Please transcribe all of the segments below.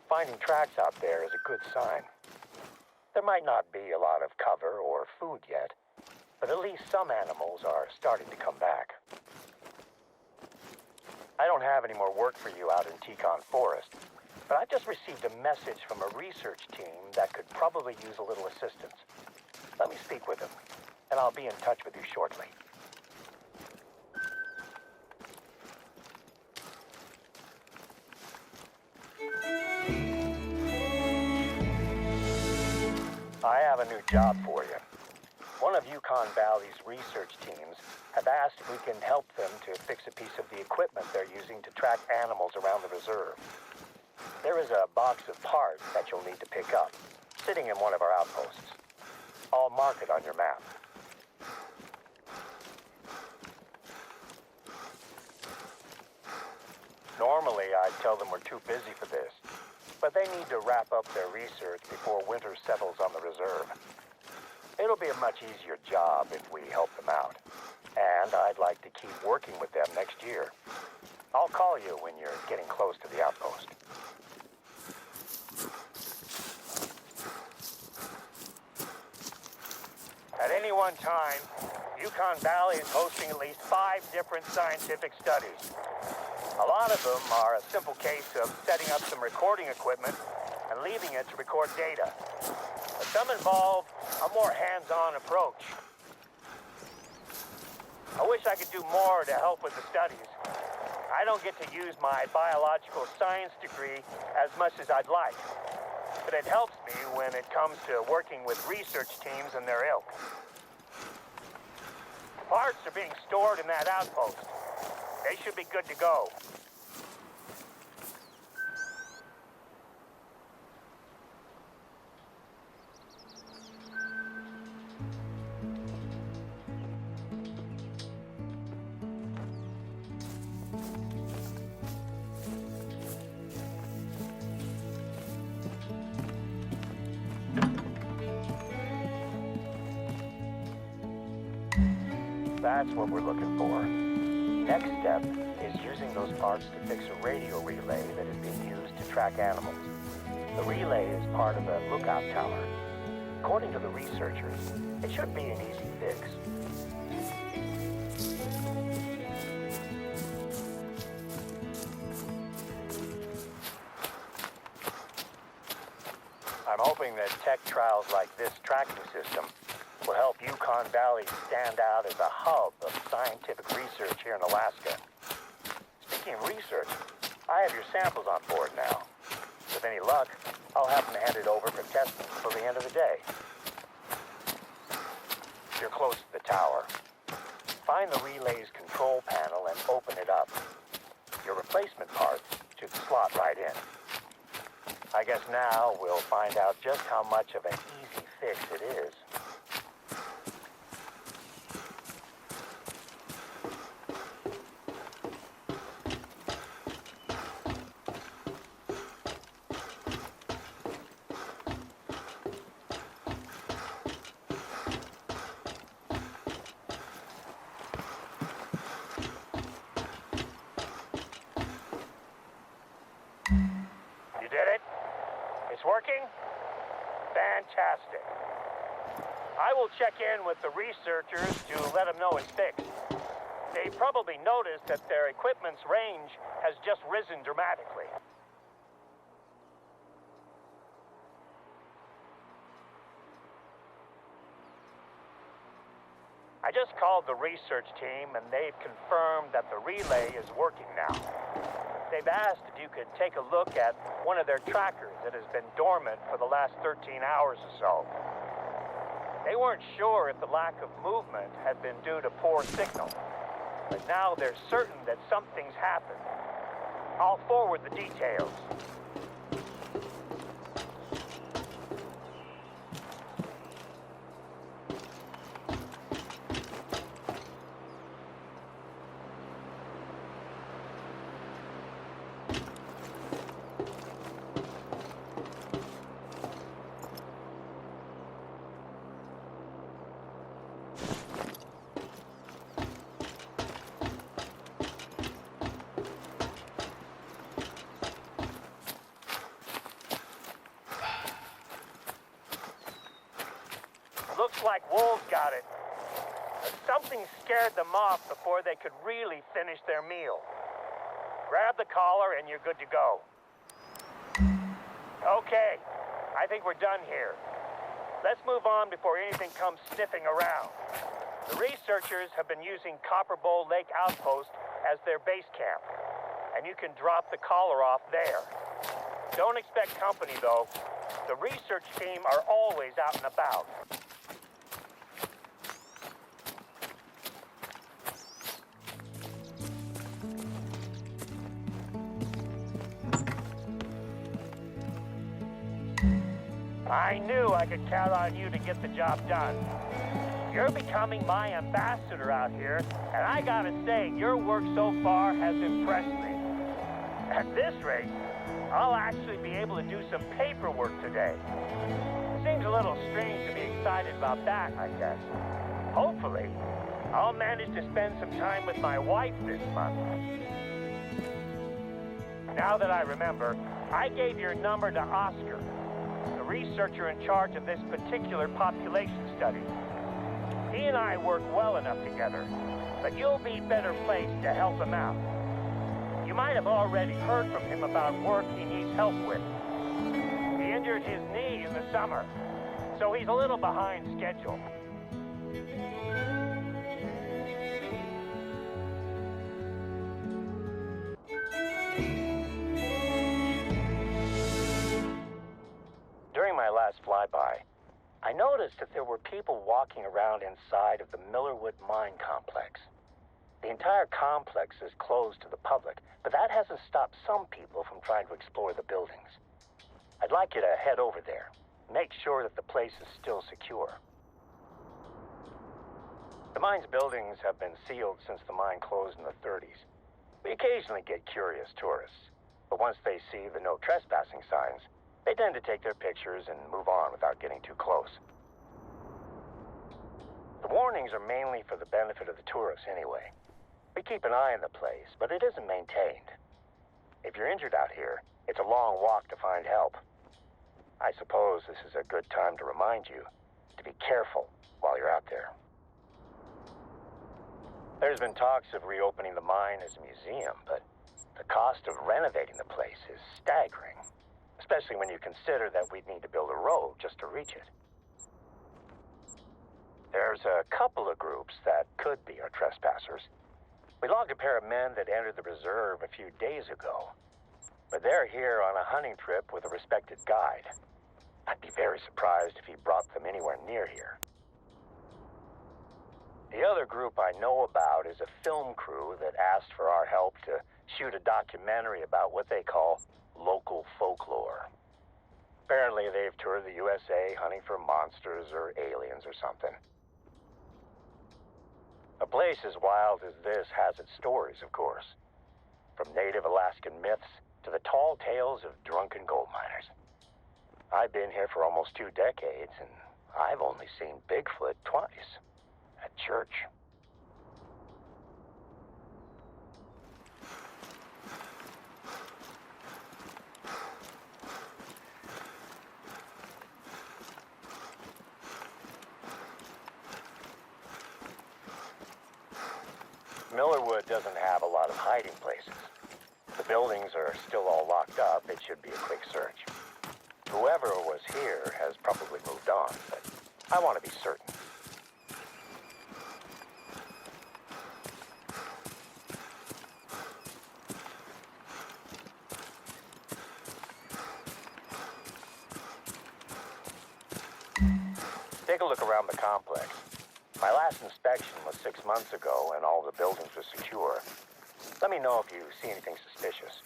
Finding tracks out there is a good sign. There might not be a lot of cover or food yet, but at least some animals are starting to come back. I don't have any more work for you out in Yukon Forest, but I just received a message from a research team that could probably use a little assistance. Let me speak with them, and I'll be in touch with you shortly. I have a new job for you. One of Yukon Valley's research teams have asked if we can help them to fix a piece of the equipment they're using to track animals around the reserve. There is a box of parts that you'll need to pick up, sitting in one of our outposts. I'll mark it on your map. Normally, I'd tell them we're too busy for this, but they need to wrap up their research before winter settles on the reserve. It'll be a much easier job if we help them out, and I'd like to keep working with them next year. I'll call you when you're getting close to the outpost. At any one time, Yukon Valley is hosting at least 5 different scientific studies. A lot of them are a simple case of setting up some recording equipment and leaving it to record data. But some involve a more hands-on approach. I wish I could do more to help with the studies. I don't get to use my biological science degree as much as I'd like, but it helps me when it comes to working with research teams and their ilk. Parts are being stored in that outpost. They should be good to go. That's what we're looking for. Next step is using those parts to fix a radio relay that is being used to track animals. The relay is part of a lookout tower. According to the researchers, it should be an easy fix. I'm hoping that tech trials like this tracking system will help Yukon Valley stand out as a hub of scientific research here in Alaska. Speaking of research, I have your samples on board now. With any luck, I'll have them handed over for testing before the end of the day. You're close to the tower. Find the relay's control panel and open it up. Your replacement parts should slot right in. I guess now we'll find out just how much of an easy fix it is. Working? Fantastic. I will check in with the researchers to let them know it's fixed. They probably noticed that their equipment's range has just risen dramatically. I just called the research team and they've confirmed that the relay is working now. They've asked if you could take a look at one of their trackers that has been dormant for the last 13 hours or so. They weren't sure if the lack of movement had been due to poor signal, but now they're certain that something's happened. I'll forward the details. Looks like wolves got it. Something scared them off before they could really finish their meal. Grab the collar and you're good to go. Okay, I think we're done here. Let's move on before anything comes sniffing around. The researchers have been using Copper Bowl Lake Outpost as their base camp, and you can drop the collar off there. Don't expect company, though. The research team are always out and about. I knew I could count on you to get the job done. You're becoming my ambassador out here, and I gotta say, your work so far has impressed me. At this rate, I'll actually be able to do some paperwork today. Seems a little strange to be excited about that, I guess. Hopefully, I'll manage to spend some time with my wife this month. Now that I remember, I gave your number to Oscar, the researcher in charge of this particular population study. He and I work well enough together, but you'll be better placed to help him out. You might have already heard from him about work he needs help with. He injured his knee in the summer, so he's a little behind schedule. During my last flyby, I noticed that there were people walking around inside of the Millerwood Mine Complex. The entire complex is closed to the public, but that hasn't stopped some people from trying to explore the buildings. I'd like you to head over there. Make sure that the place is still secure. The mine's buildings have been sealed since the mine closed in the 30s. We occasionally get curious tourists, but once they see the no trespassing signs, they tend to take their pictures and move on without getting too close. The warnings are mainly for the benefit of the tourists anyway. We keep an eye on the place, but it isn't maintained. If you're injured out here, it's a long walk to find help. I suppose this is a good time to remind you to be careful while you're out there. There's been talks of reopening the mine as a museum, but the cost of renovating the place is staggering, especially when you consider that we'd need to build a road just to reach it. There's a couple of groups that could be our trespassers. We logged a pair of men that entered the reserve a few days ago, but they're here on a hunting trip with a respected guide. I'd be very surprised if he brought them anywhere near here. The other group I know about is a film crew that asked for our help to shoot a documentary about what they call local folklore. Apparently they've toured the USA hunting for monsters or aliens or something. A place as wild as this has its stories, of course. From native Alaskan myths to the tall tales of drunken gold miners. I've been here for almost 2 decades, and I've only seen Bigfoot twice. At church. Millerwood doesn't have a lot of hiding places. The buildings are still all locked up. It should be a quick search. Whoever was here has probably moved on, but I want to be certain. Take a look around the complex. My last inspection was 6 months ago, and all the buildings were secure. Let me know if you see anything suspicious.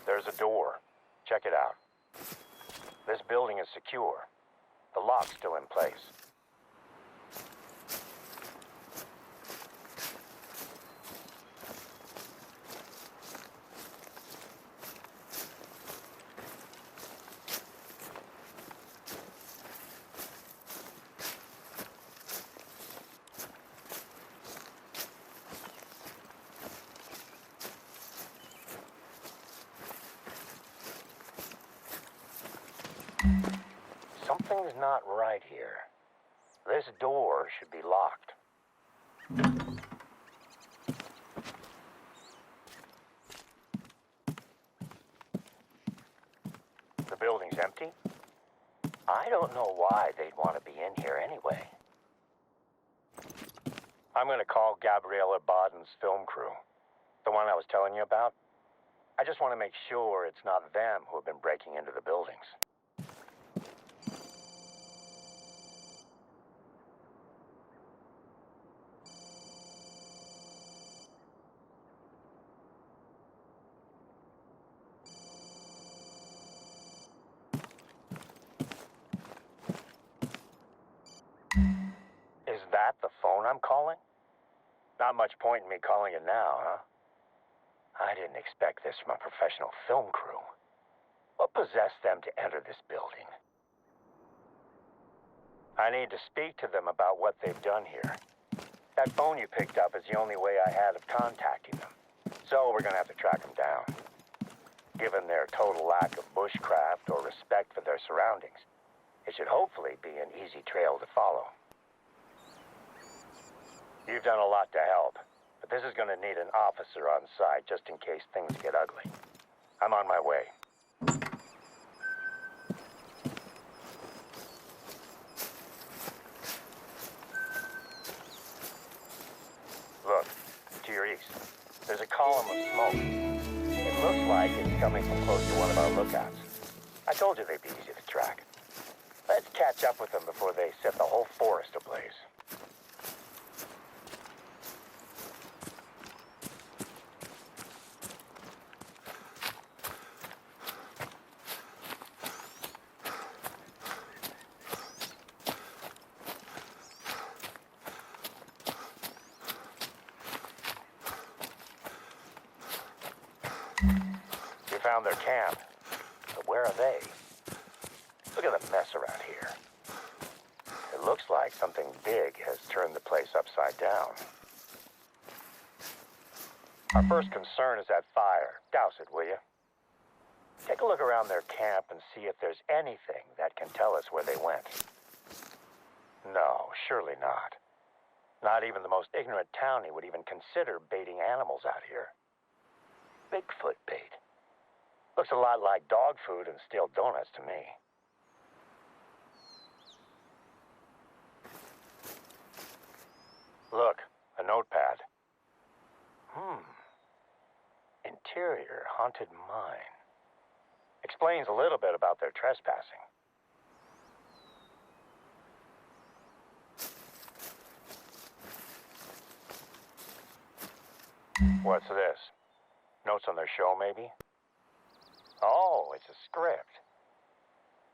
There's a door. Check it out. This building is secure. The lock's still in place. Something's not right here. This door should be locked. The building's empty? I don't know why they'd want to be in here anyway. I'm gonna call Gabriella Baden's film crew. The one I was telling you about. I just want to make sure it's not them who have been breaking into the buildings. Is that the phone I'm calling? Not much point in me calling it now, huh? I didn't expect this from a professional film crew. What possessed them to enter this building? I need to speak to them about what they've done here. That phone you picked up is the only way I had of contacting them. So we're gonna have to track them down. Given their total lack of bushcraft or respect for their surroundings, it should hopefully be an easy trail to follow. You've done a lot to help, but this is going to need an officer on site just in case things get ugly. I'm on my way. Look, to your east, there's a column of smoke. It looks like it's coming from close to one of our lookouts. I told you they'd be easy to track. Let's catch up with them before they set the whole forest ablaze. You found their camp, but where are they? Look at the mess around here. It looks like something big has turned the place upside down. Our first concern is that fire. Douse it, will you? Take a look around their camp and see if there's anything that can tell us where they went. No, surely not. Not even the most ignorant townie would even consider baiting animals out here. Bigfoot bait. Looks a lot like dog food and stale donuts to me. Look, a notepad. Interior haunted mine. Explains a little bit about their trespassing. What's this? Notes on their show, maybe? Oh, it's a script.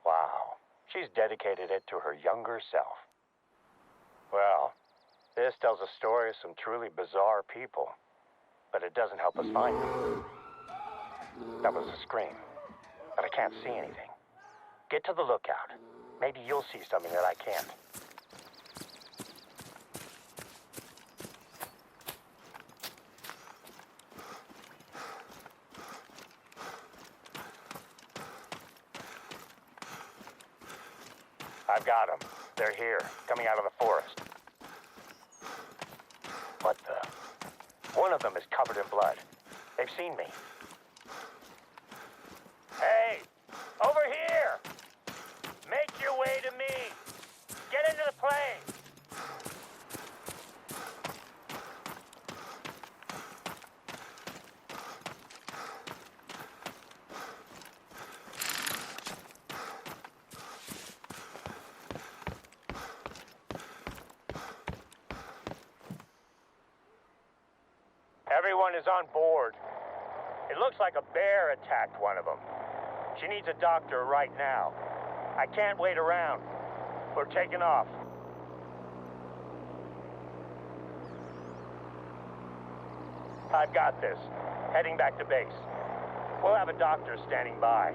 Wow, she's dedicated it to her younger self. Well, this tells a story of some truly bizarre people, but it doesn't help us find them. That was a scream, but I can't see anything. Get to the lookout. Maybe you'll see something that I can't. I've got them. They're here, coming out of the forest. What the? One of them is covered in blood. They've seen me. Hey! Over here! Make your way to me! Get into the plane! Everyone is on board. It looks like a bear attacked one of them. She needs a doctor right now. I can't wait around. We're taking off. I've got this. Heading back to base. We'll have a doctor standing by.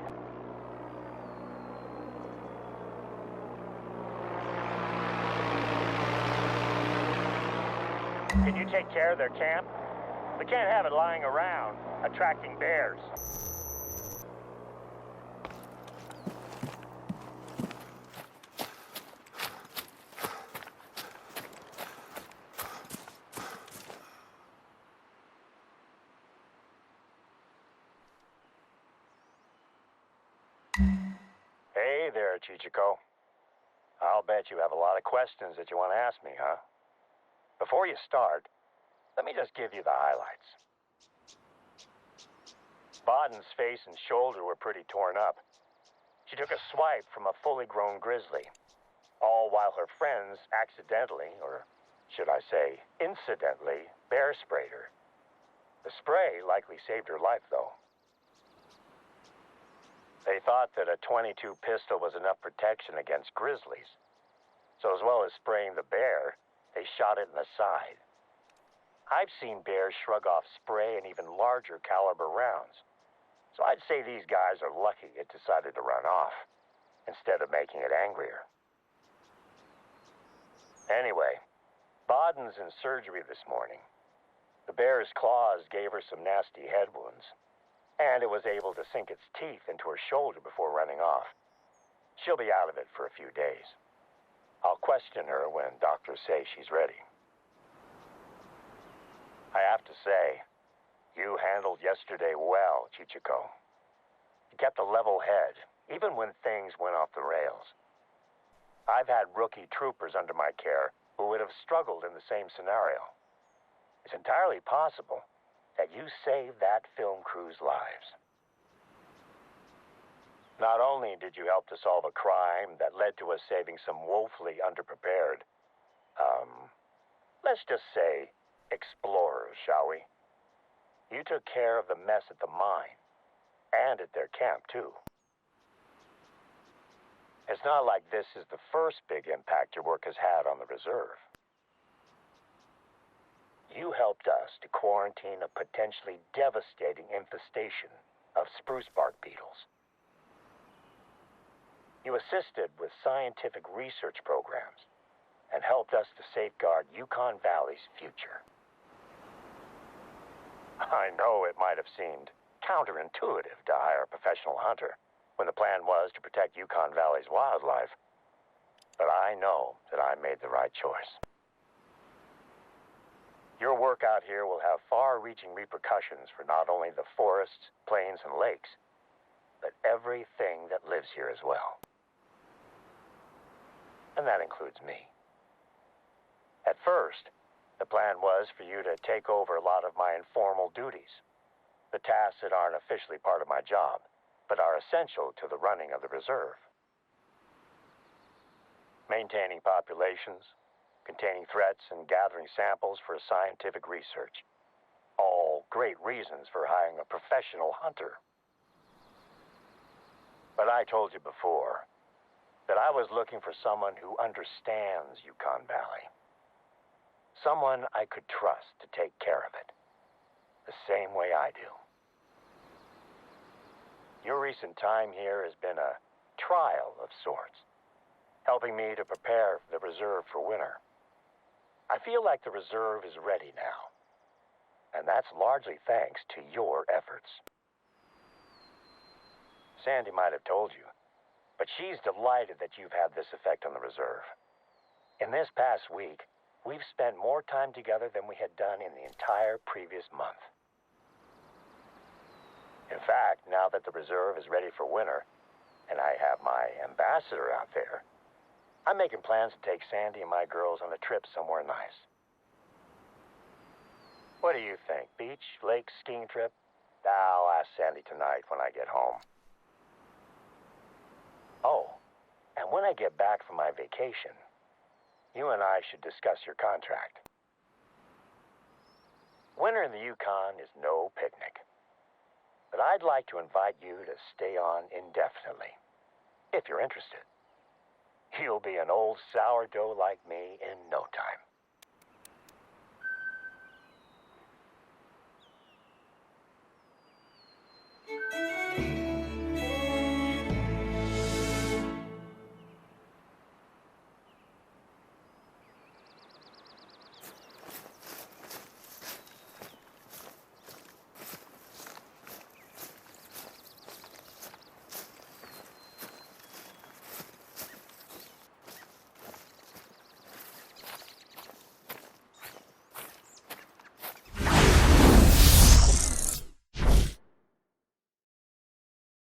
Can you take care of their camp? We can't have it lying around, attracting bears. there, Chichiko. I'll bet you have a lot of questions that you want to ask me, huh? Before you start, let me just give you the highlights. Baden's face and shoulder were pretty torn up. She took a swipe from a fully grown grizzly, all while her friends accidentally, or should I say incidentally, bear sprayed her. The spray likely saved her life, though. They thought that a .22 pistol was enough protection against grizzlies. So as well as spraying the bear, they shot it in the side. I've seen bears shrug off spray and even larger caliber rounds. So I'd say these guys are lucky it decided to run off, instead of making it angrier. Anyway, Baden's in surgery this morning. The bear's claws gave her some nasty head wounds, and it was able to sink its teeth into her shoulder before running off. She'll be out of it for a few days. I'll question her when doctors say she's ready. I have to say, you handled yesterday well, Chichiko. You kept a level head, even when things went off the rails. I've had rookie troopers under my care who would have struggled in the same scenario. It's entirely possible that you saved that film crew's lives. Not only did you help to solve a crime that led to us saving some woefully underprepared, let's just say, explorers, shall we? You took care of the mess at the mine, and at their camp, too. It's not like this is the first big impact your work has had on the reserve. You helped us to quarantine a potentially devastating infestation of spruce bark beetles. You assisted with scientific research programs and helped us to safeguard Yukon Valley's future. I know it might have seemed counterintuitive to hire a professional hunter when the plan was to protect Yukon Valley's wildlife, but I know that I made the right choice. Your work out here will have far-reaching repercussions for not only the forests, plains, and lakes, but everything that lives here as well. And that includes me. At first, the plan was for you to take over a lot of my informal duties, the tasks that aren't officially part of my job, but are essential to the running of the reserve. Maintaining populations, containing threats, and gathering samples for scientific research. All great reasons for hiring a professional hunter. But I told you before that I was looking for someone who understands Yukon Valley. Someone I could trust to take care of it, the same way I do. Your recent time here has been a trial of sorts, helping me to prepare the reserve for winter. I feel like the reserve is ready now, and that's largely thanks to your efforts. Sandy might have told you, but she's delighted that you've had this effect on the reserve. In this past week, we've spent more time together than we had done in the entire previous month. In fact, now that the reserve is ready for winter, and I have my ambassador out there, I'm making plans to take Sandy and my girls on a trip somewhere nice. What do you think? Beach, lake, skiing trip? I'll ask Sandy tonight when I get home. Oh, and when I get back from my vacation, you and I should discuss your contract. Winter in the Yukon is no picnic, but I'd like to invite you to stay on indefinitely, if you're interested. You'll be an old sourdough like me in no time.